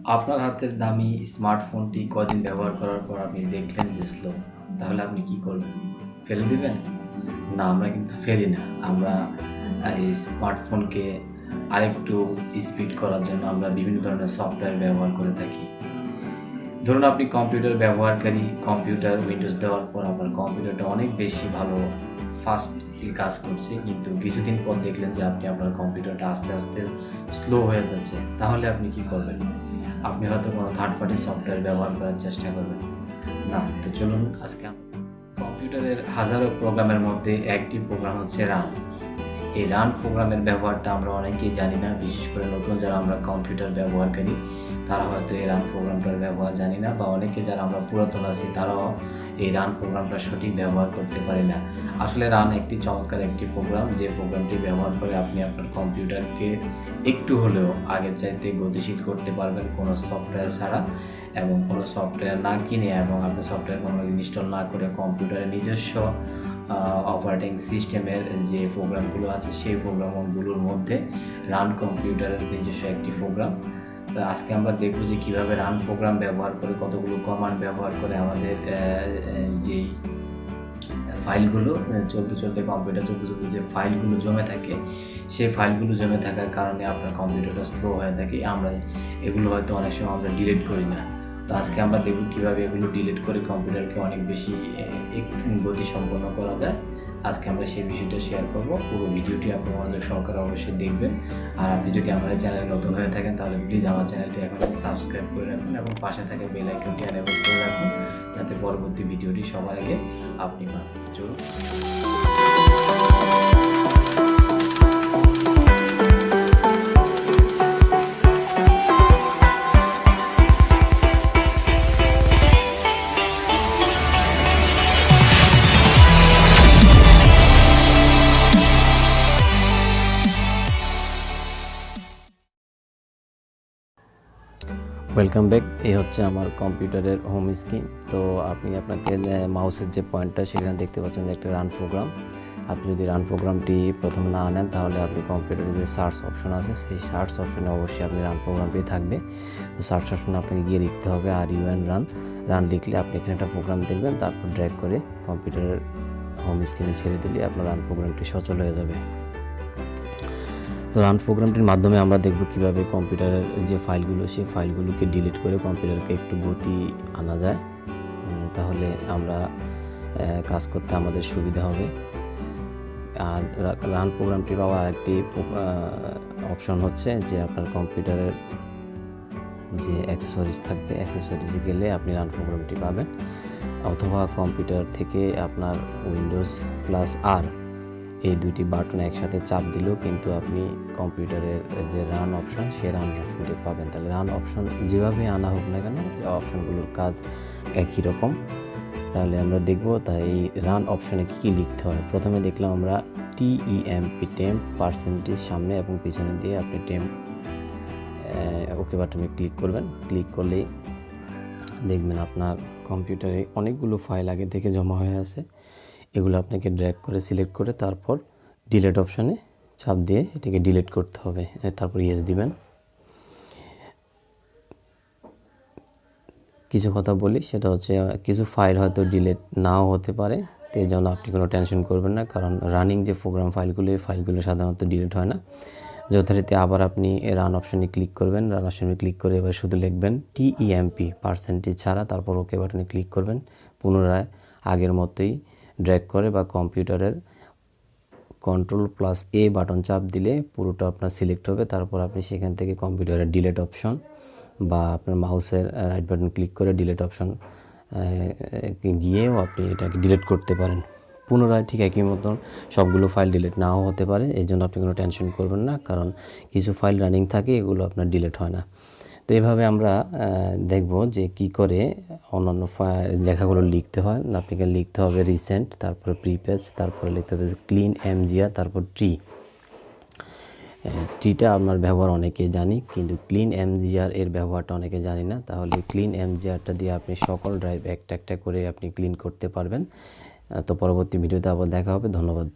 আপনার হাতের দামি স্মার্টফোনটি কদিন ব্যবহার করার পর আপনি দেখলেন যে স্লো, তাহলে আপনি কি করবেন? ফেলে দিবেন? না, আমরা কিন্তু ফেলি না। আমরা এই স্মার্টফোনকে আরেকটু স্পিড করার জন্য আমরা বিভিন্ন ধরনের সফটওয়্যার ব্যবহার করে থাকি। ধরুন আপনি কম্পিউটার ব্যবহারকারী, কম্পিউটার উইন্ডোজ দেওয়ার পর আপনার কম্পিউটারটা অনেক বেশি ভালো ফাস্টলি কাজ করছে, কিন্তু কিছুদিন পর দেখলেন যে আপনি আপনার কম্পিউটারটা আস্তে আস্তে স্লো হয়ে যাচ্ছে, তাহলে আপনি কি করবেন? আপনি হয়তো কোনো থার্ড পার্টি সফটওয়্যার ব্যবহার করার চেষ্টা করবেন। না, তো চলুন আজকে কম্পিউটারের হাজারো প্রোগ্রামের মধ্যে একটি প্রোগ্রাম হচ্ছে রান। এই রান প্রোগ্রামের ব্যবহারটা আমরা অনেকেই জানি না, বিশেষ করে নতুন যারা আমরা কম্পিউটার ব্যবহারকারী তারা হয়তো এই রান প্রোগ্রামটার ব্যবহার জানি না, বা অনেকে যারা আমরা পুরাতন আছি তারাও এই রান প্রোগ্রামটা সঠিক ব্যবহার করতে পারি না। আসলে রান একটি চমৎকার একটি প্রোগ্রাম, যে প্রোগ্রামটি ব্যবহার করে আপনি আপনার কম্পিউটারকে একটু হলেও আগের চাইতে গতিশীল করতে পারবেন কোনো সফটওয়্যার ছাড়া, এবং কোনো সফটওয়্যার না কিনে এবং আপনি সফটওয়্যার কোনো ইনস্টল না করে কম্পিউটারের নিজস্ব অপারেটিং সিস্টেমের যে প্রোগ্রামগুলো আছে সেই প্রোগ্রামগুলোর মধ্যে রান কম্পিউটারের নিজস্ব একটি প্রোগ্রাম। তো আজকে আমরা দেখব যে কীভাবে রান প্রোগ্রাম ব্যবহার করে, কতগুলো কমান্ড ব্যবহার করে আমাদের যেই ফাইলগুলো চলতে কম্পিউটার চলতে যে ফাইলগুলো জমে থাকে, সেই ফাইলগুলো জমে থাকার কারণে আপনার কম্পিউটারটা স্লো হয়ে থাকে। আমরা এগুলো হয়তো অনেক সময় আমরা ডিলিট করি না। তো আজকে আমরা দেখব কীভাবে এগুলো ডিলিট করে কম্পিউটারকে অনেক বেশি একটু গতিসম্পন্ন করা যায়। আজকে আমরা সেই বিষয়টা শেয়ার করব। পুরো ভিডিওটি আপনি মনোযোগ সহকারে অবশ্যই দেখবেন। আর আপনি যদি আমার চ্যানেলে নতুন হয়ে থাকেন তাহলে প্লিজ আমার চ্যানেলটি এখন সাবস্ক্রাইব করে রাখুন এবং পাশে থাকা বেল আইকনটি এনেবল করে রাখুন, যাতে পরবর্তী ভিডিওটি সবার আগে আপনি পান। চলুন। Welcome back. এই হচ্ছে আমার কম্পিউটারের হোম স্ক্রিন। তো আপনি আপনাকে মাউসের যে পয়েন্টটা সেখানে দেখতে পাচ্ছেন যে একটা রান প্রোগ্রাম। আপনি যদি রান প্রোগ্রামটি প্রথমে না আনেন তাহলে আপনি কম্পিউটারে যে সার্চ অপশন আছে সেই সার্চ অপশনে অবশ্যই আপনি রান প্রোগ্রামটি থাকবে। তো সার্চ অপশনে আপনাকে গিয়ে লিখতে হবে রান লিখলে আপনি এখানে একটা প্রোগ্রাম দেখবেন, তারপর ড্র্যাগ করে কম্পিউটারের হোম স্ক্রিনে ছেড়ে দিলে আপনার রান প্রোগ্রামটি সচল হয়ে যাবে। তো রান প্রোগ্রামটির মাধ্যমে আমরা দেখব কিভাবে কম্পিউটারের যে ফাইলগুলো সেই ফাইলগুলোকে ডিলিট করে কম্পিউটারকে একটু গতি আনা যায়, তাহলে আমরা কাজ করতে আমাদের সুবিধা হবে। আর রান প্রোগ্রামটি পাওয়ার আরেকটি অপশন হচ্ছে যে আপনার কম্পিউটারের যে অ্যাক্সেসরিজ থাকবে, অ্যাক্সেসরিজে গেলে আপনি রান প্রোগ্রামটি পাবেন, অথবা কম্পিউটার থেকে আপনার উইন্ডোজ প্লাস আর এই দুইটি বাটন একসাথে চাপ দিলেও কিন্তু আপনি কম্পিউটারের যে রান অপশন সেই রান অপশনটি পাবেন। তাহলে রান অপশন যেভাবে আনা হোক না কেন অপশনগুলোর কাজ একই রকম। তাহলে আমরা দেখব তাই এই রান অপশনে কী লিখতে হয়। প্রথমে দেখলাম আমরা টেম্প পার্সেন্টেজ সামনে এবং পিছনে দিয়ে আপনি ওকে বাটনে ক্লিক করবেন। ক্লিক করলেই দেখবেন আপনার কম্পিউটারে অনেকগুলো ফাইল আগে থেকে জমা হয়ে আছে। এগুলো আপনাকে ড্র্যাগ করে সিলেক্ট করে তারপর ডিলিট অপশানে চাপ দিয়ে এটাকে ডিলিট করতে হবে, তারপর ইয়েস দিবেন। কিছু কথা বলি, সেটা হচ্ছে কিছু ফাইল হয়তো ডিলিট নাও হতে পারে, তো এই জন্য আপনি কোনো টেনশন করবেন না, কারণ রানিং যে প্রোগ্রাম ফাইলগুলো এই ফাইলগুলো সাধারণত ডিলিট হয় না। যথারীতি আবার আপনি রান অপশনে ক্লিক করবেন। রান অপশনে ক্লিক করে এবার শুধু লিখবেন পার্সেন্টেজ ছাড়া, তারপর ওকে বাটনে ক্লিক করবেন। পুনরায় আগের মতোই ড্র্যাগ করে বা কম্পিউটারের Ctrl+A বাটন চাপ দিলে পুরোটা আপনার সিলেক্ট হবে। তারপর আপনি সেখান থেকে কম্পিউটারের ডিলিট অপশন বা আপনার মাউসের রাইট বাটন ক্লিক করে ডিলিট অপশন গিয়েও আপনি এটাকে ডিলিট করতে পারেন। পুনরায় ঠিক একই মতন সবগুলো ফাইল ডিলিট নাও হতে পারে, এই জন্য আপনি কোনো টেনশন করবেন না, কারণ কিছু ফাইল রানিং থাকে, এগুলো আপনার ডিলিট হয় না। তো এইভাবে আমরা দেখব যে কি করে অন্যান্য লেখাগুলো লিখতে হয়। আপনাকে লিখতে হবে রিসেন্ট, তারপরে প্রিপেজ, তারপরে লিখতে হবে ক্লিন এমজিআর, তারপর ট্রিটা আপনার ব্যবহার অনেকে জানি, কিন্তু ক্লিন এমজিআর এর ব্যবহারটা অনেকে জানি না। তাহলে ক্লিন এমজিআরটা দিয়ে আপনি সকল ড্রাইভ একটা একটা করে আপনি ক্লিন করতে পারবেন। তো পরবর্তী ভিডিওতে আবার দেখা হবে। ধন্যবাদ।